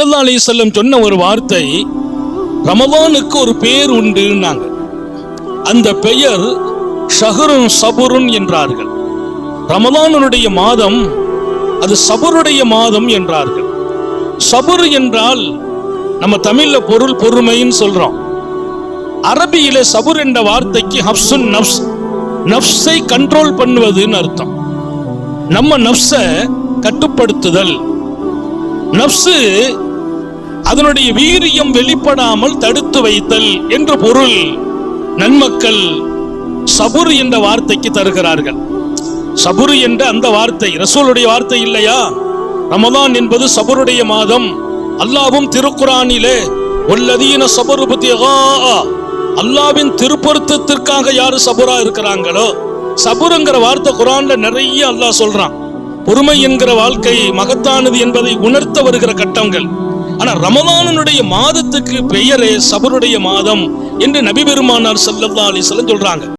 ஸல்லல்லாஹு அலைஹி வஸல்லம் சொன்ன ஒரு வார்த்தை, ரமலானுக்கு ஒரு பெயர் உண்டுன்னாங்க. அந்த பெயர் ஷஹ்ருன் சபுருன் என்றார்கள். ரமலானுடைய மாதம் அது சபருடைய மாதம் என்றார்கள். சபுர் என்றால் நம்ம தமிழ்ல பொறுமைன்னு சொல்றோம். அரபியில சபுர் என்ற வார்த்தைக்கு ஹப்சுன் நஃப்ஸ், நஃப்ஸை கண்ட்ரோல் பண்ணுவதுன்னு அர்த்தம். நம்ம நஃப்ஸை கட்டுப்படுத்துதல், நஃப்ஸு அதனுடைய வீரியம் வெளிப்படாமல் தடுத்து வைத்தல் என்ற பொருள் நன்மக்கள் சபுர் என்ற வார்த்தைக்கு தருகிறார்கள். சபுர் என்ற அந்த வார்த்தை ரசூலுடைய வார்த்தை இல்லையா? ரமலான் என்பது சபருடைய மாதம். அல்லாஹ்வும் திருக்குர்ஆனிலே வல்லதீன ஸபரு பித்திகா, அல்லாஹ்வின் திருப்பொருத்தத்திற்காக யாரு சபுரா இருக்கிறாங்களோ, சபுருங்கிற வார்த்தை குர்ஆன்ல நிறைய அல்லாஹ் சொல்றான். பொறுமை என்கிற வாழ்க்கை மகத்தானது என்பதை உணர்த்த வருகிற கட்டங்கள். ஆனா ரமலானுடைய மாதத்துக்கு பெயரே சபருடைய மாதம் என்று நபி பெருமானார் ஸல்லல்லாஹு அலைஹி வஸல்லம் சொல்றாங்க.